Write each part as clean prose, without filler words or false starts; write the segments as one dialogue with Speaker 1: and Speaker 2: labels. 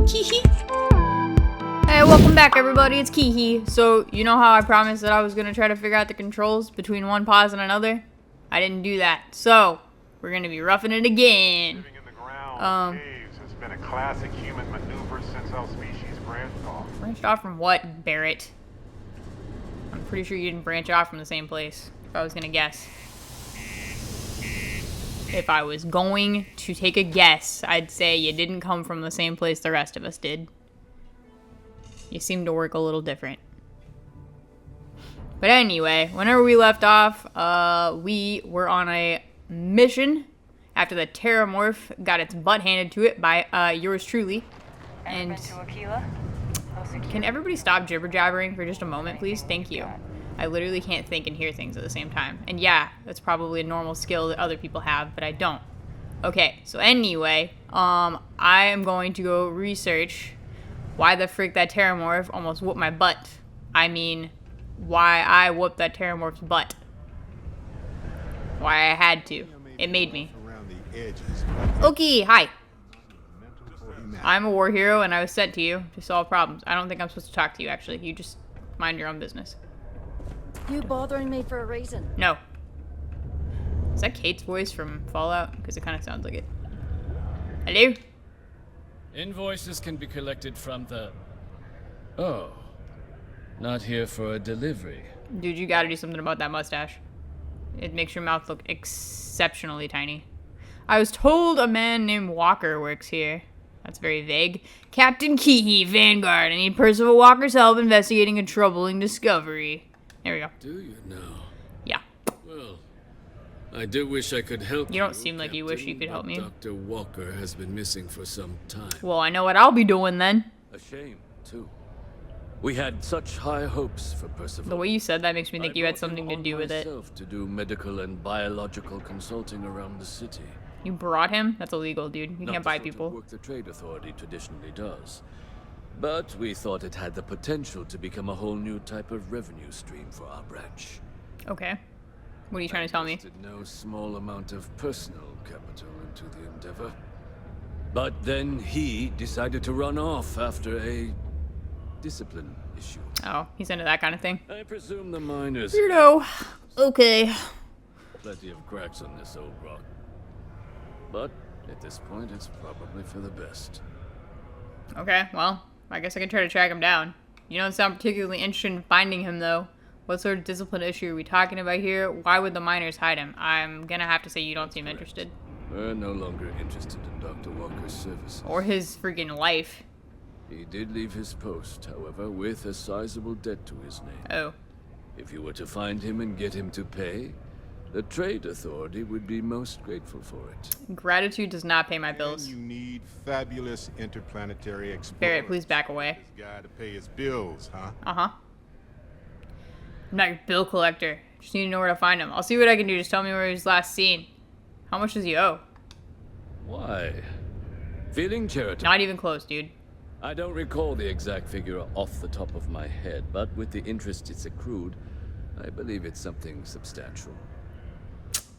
Speaker 1: Keehee. Hey, welcome back everybody, it's Keehee. So, you know how I promised that I was going to try to figure out the controls between one pause and another? I didn't do that. So, we're going to be roughing it again.
Speaker 2: Living in the ground caves has been a classic human maneuver since our species branched off.
Speaker 1: Branched off from what, Barret? I'm pretty sure you didn't branch off from the same place, if I was going to guess. If I was going to take a guess, I'd say you didn't come from the same place the rest of us did. You seem to work a little different. But anyway, whenever we left off, we were on a mission after the Terramorph got its butt handed to it by yours truly. And can everybody stop jibber jabbering for just a moment, please? Thank you. I literally can't think and hear things at the same time. And yeah, that's probably a normal skill that other people have, but I don't. Okay, so anyway, I am going to go research why the frick that Terramorph almost whooped my butt. I mean, why I whooped that Terramorph's butt. Why I had to. It made me. Okay, hi. I'm a war hero and I was sent to you to solve problems. I don't think I'm supposed to talk to you, actually. You just mind your own business.
Speaker 3: You bothering me for a reason?
Speaker 1: No. Is that Kate's voice from Fallout? Because it kind of sounds like it. Hello?
Speaker 4: Invoices can be collected from the... Oh. Not here for a delivery.
Speaker 1: Dude, you gotta do something about that mustache. It makes your mouth look exceptionally tiny. I was told a man named Walker works here. That's very vague. Captain Keehee, Vanguard. I need Percival Walker's help investigating a troubling discovery. There we go.
Speaker 4: Do you know?
Speaker 1: Yeah.
Speaker 4: Well, I do wish I could help you.
Speaker 1: You don't seem like you wish you could help me.
Speaker 4: Dr. Walker has been missing for some time.
Speaker 1: Well, I know what I'll be doing then.
Speaker 4: A shame, too. We had such high hopes for Percival.
Speaker 1: The way you said that makes me think you had something to do with it.
Speaker 4: To do medical and biological consulting around the city.
Speaker 1: You brought him? That's illegal, dude. You can't buy people.
Speaker 4: Work the Trade Authority traditionally does. But we thought it had the potential to become a whole new type of revenue stream for our branch.
Speaker 1: Okay. What are you trying to tell me?
Speaker 4: No small amount of personal capital into the endeavor. But then he decided to run off after a discipline issue.
Speaker 1: Oh, he's into that kind of thing.
Speaker 4: I presume the miners...
Speaker 1: Weirdo. Okay.
Speaker 4: Plenty of cracks on this old rock. But at this point, it's probably for the best.
Speaker 1: Okay, well, I guess I can try to track him down. You don't sound particularly interested in finding him, though. What sort of discipline issue are we talking about here? Why would the miners hide him? I'm gonna have to say you don't seem interested.
Speaker 4: We're no longer interested in Dr. Walker's services.
Speaker 1: Or his freaking life.
Speaker 4: He did leave his post, however, with a sizable debt to his name.
Speaker 1: Oh.
Speaker 4: If you were to find him and get him to pay, the Trade Authority would be most grateful for it.
Speaker 1: Gratitude does not pay my bills.
Speaker 2: And you need fabulous interplanetary explorers.
Speaker 1: Barret, please back away.
Speaker 2: This guy to pay his bills, huh?
Speaker 1: Uh-huh. I'm not your bill collector. Just need to know where to find him. I'll see what I can do. Just tell me where he was last seen. How much does he owe?
Speaker 4: Why? Feeling charitable?
Speaker 1: Not even close, dude.
Speaker 4: I don't recall the exact figure off the top of my head, but with the interest it's accrued, I believe it's something substantial.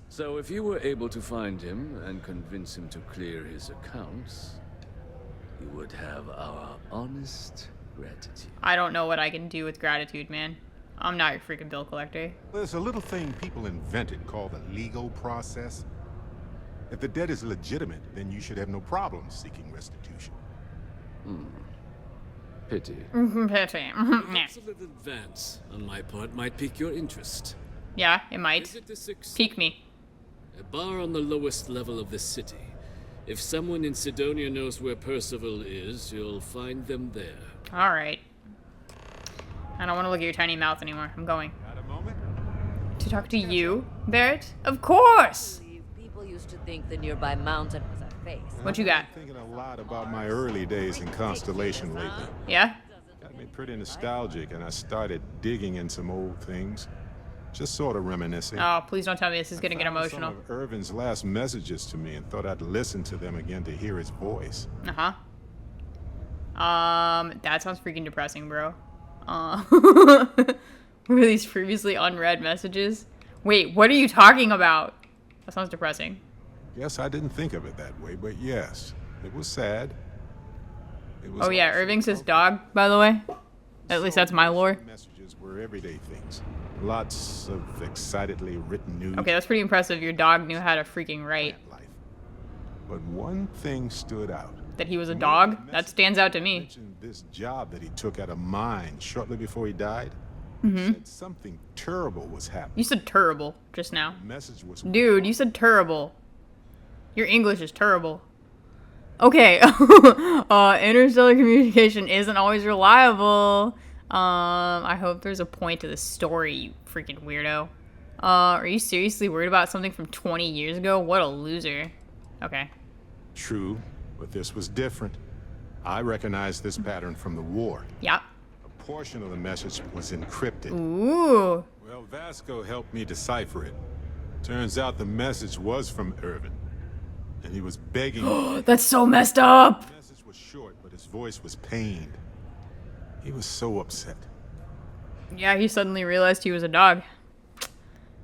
Speaker 4: So if you were able to find him and convince him to clear his accounts, you would have our honest gratitude.
Speaker 1: I don't know what I can do with gratitude, man. I'm not your freaking bill collector.
Speaker 2: There's a little thing people invented called the legal process. If the debt is legitimate, then you should have no problem seeking restitution.
Speaker 4: Pity.
Speaker 1: Pity.
Speaker 4: Perhaps a little advance on my part might pique your interest.
Speaker 1: Yeah, it might.
Speaker 4: Visit the sixth.
Speaker 1: Pique me.
Speaker 4: A bar on the lowest level of the city. If someone in Sidonia knows where Percival is, you'll find them there.
Speaker 1: Alright. I don't want to look at your tiny mouth anymore. I'm going.
Speaker 2: Got a moment?
Speaker 1: To talk to you, Barret? Of course!
Speaker 3: People used to think the nearby mountain was a face.
Speaker 1: What you got?
Speaker 2: I've been thinking a lot about my early days in Constellation lately.
Speaker 1: Yeah?
Speaker 2: Got me pretty nostalgic, and I started digging in some old things. Just sort of reminiscing.
Speaker 1: Oh, please don't tell me this is gonna get emotional.
Speaker 2: Some of Irvin's last messages to me and thought I'd listen to them again to hear his voice.
Speaker 1: Uh-huh. That sounds freaking depressing, bro. Were these previously unread messages? Wait, what are you talking about? That sounds depressing.
Speaker 2: Guess I didn't think of it that way, but yes, it was sad. It was
Speaker 1: Oh yeah,
Speaker 2: also
Speaker 1: Irving's his
Speaker 2: comforting.
Speaker 1: dog, by the way. At least that's my lore.
Speaker 2: Messages were everyday things. Lots of excitedly written news.
Speaker 1: Okay, that's pretty impressive. Your dog knew how to freaking write.
Speaker 2: Life. But one thing stood out.
Speaker 1: That he was a dog? That stands out to me.
Speaker 2: Mentioned this job that he took at a mine shortly before he died.
Speaker 1: Mm-hmm.
Speaker 2: Said something terrible was happening.
Speaker 1: You said terrible just now.
Speaker 2: The message was
Speaker 1: Dude, you said terrible. Your English is terrible. Okay. Interstellar communication isn't always reliable. I hope there's a point to this story, you freaking weirdo. Are you seriously worried about something from 20 years ago? What a loser. Okay.
Speaker 2: true, but this was different. I recognized this pattern from the war.
Speaker 1: Yep.
Speaker 2: A portion of the message was encrypted.
Speaker 1: Ooh.
Speaker 2: Well, Vasco helped me decipher it. Turns out the message was from Irvin. And he was begging me.
Speaker 1: That's so messed up.
Speaker 2: The message was short, but his voice was pained. He was so upset.
Speaker 1: Yeah, he suddenly realized he was a dog.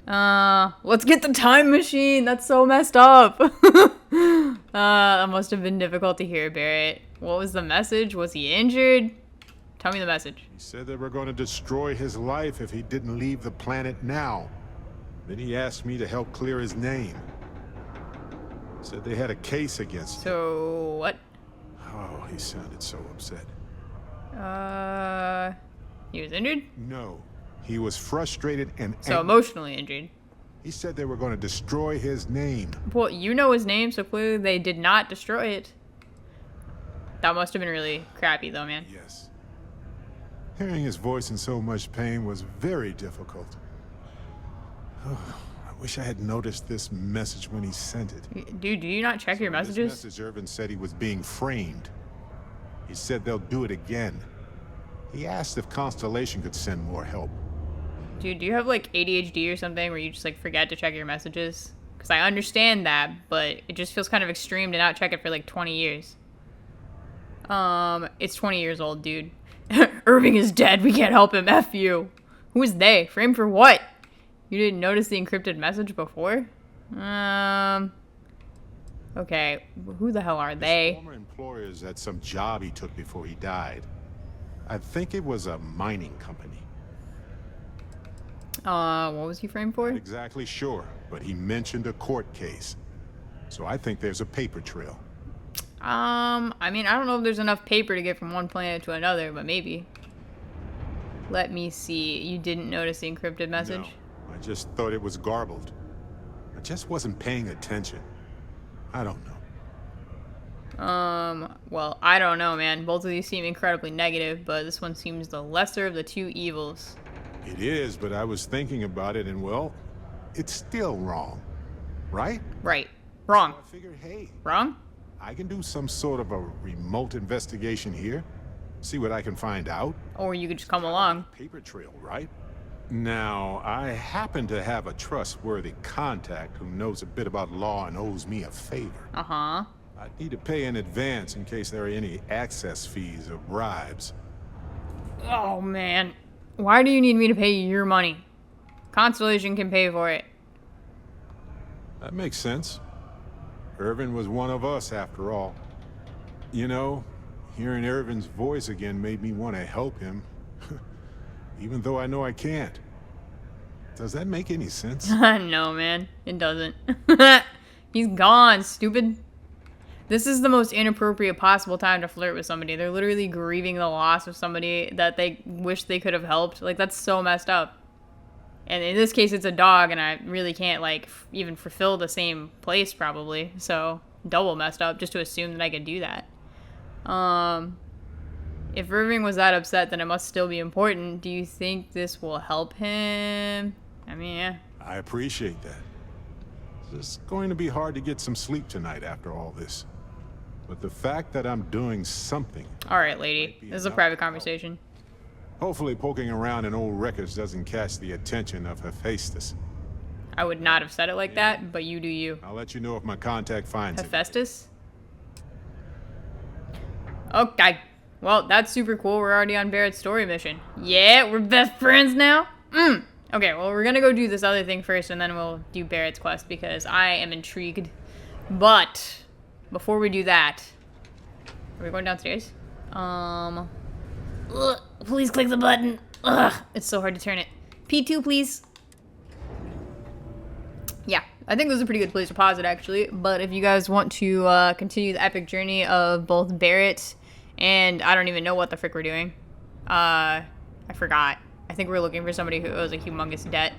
Speaker 1: Let's get the time machine. That's so messed up. That must have been difficult to hear, Barret. What was the message? Was he injured? Tell me the message.
Speaker 2: He said they were going to destroy his life if he didn't leave the planet now. Then he asked me to help clear his name. Said they had a case against him.
Speaker 1: So, what?
Speaker 2: Oh, he sounded so upset.
Speaker 1: He was injured?
Speaker 2: No, he was frustrated and
Speaker 1: So
Speaker 2: angry.
Speaker 1: emotionally injured.
Speaker 2: He said they were going to destroy his name.
Speaker 1: Well, you know his name, so clearly they did not destroy it. That must have been really crappy, though, man.
Speaker 2: Yes. Hearing his voice in so much pain was very difficult. Oh, I wish I had noticed this message when he sent it.
Speaker 1: Dude, do you not check your
Speaker 2: In this
Speaker 1: messages?
Speaker 2: message, Irvin said he was being framed. He said they'll do it again. He asked if Constellation could send more help.
Speaker 1: Dude, do you have like ADHD or something where you just like forget to check your messages? Because I understand that, but it just feels kind of extreme to not check it for like 20 years. It's 20 years old, dude. Irving is dead. We can't help him. F you. Who is they? Framed for what? You didn't notice the encrypted message before? Okay. Who the hell are
Speaker 2: His
Speaker 1: they?
Speaker 2: former employers had some job he took before he died. I think it was a mining company.
Speaker 1: What was he framed for?
Speaker 2: Not exactly sure, but he mentioned a court case. So I think there's a paper trail.
Speaker 1: I mean, I don't know if there's enough paper to get from one planet to another, but maybe. Let me see. You didn't notice the encrypted message?
Speaker 2: No, I just thought it was garbled. I just wasn't paying attention. I don't know.
Speaker 1: Well, I don't know, man. Both of these seem incredibly negative, but this one seems the lesser of the two evils.
Speaker 2: It is, but I was thinking about it, and well, it's still wrong, right?
Speaker 1: Right. Wrong.
Speaker 2: So I figured, hey,
Speaker 1: Wrong?
Speaker 2: I can do some sort of a remote investigation here, see what I can find out.
Speaker 1: Or you could just come along.
Speaker 2: Paper trail, right? Now, I happen to have a trustworthy contact who knows a bit about law and owes me a favor.
Speaker 1: Uh-huh.
Speaker 2: I need to pay in advance in case there are any access fees or bribes.
Speaker 1: Oh, man. Why do you need me to pay you your money? Constellation can pay for it.
Speaker 2: That makes sense. Irvin was one of us, after all. You know, hearing Irvin's voice again made me want to help him. Even though I know I can't. Does that make any sense?
Speaker 1: No, man. It doesn't. He's gone, stupid. This is the most inappropriate possible time to flirt with somebody. They're literally grieving the loss of somebody that they wish they could have helped. Like, that's so messed up. And in this case, it's a dog, and I really can't, like, even fulfill the same place, probably. So, double messed up, just to assume that I could do that. If Irving was that upset, then it must still be important. Do you think this will help him? I mean, yeah.
Speaker 2: I appreciate that. It's going to be hard to get some sleep tonight after all this. But the fact that I'm doing something...
Speaker 1: Alright, lady. This is a private conversation.
Speaker 2: Hopefully poking around in old records doesn't catch the attention of Hephaestus.
Speaker 1: I would not have said it like that, but you do you.
Speaker 2: I'll let you know if my contact finds it.
Speaker 1: Hephaestus? Okay. Well, that's super cool. We're already on Barret's story mission. Yeah, we're best friends now? Okay, well, we're gonna go do this other thing first, and then we'll do Barret's quest, because I am intrigued. But, before we do that... Are we going downstairs? Ugh, please click the button. Ugh, it's so hard to turn it. P2, please. Yeah, I think this is a pretty good place to pause it, actually. But if you guys want to continue the epic journey of both Barret and I don't even know what the frick we're doing. I forgot. I think we're looking for somebody who owes a humongous debt.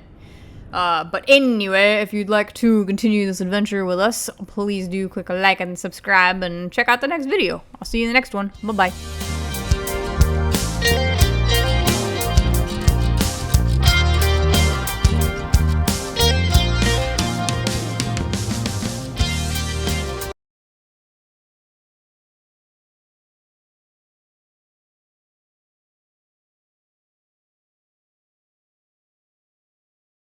Speaker 1: But anyway, if you'd like to continue this adventure with us, please do click a like and subscribe and check out the next video. I'll see you in the next one. Bye-bye.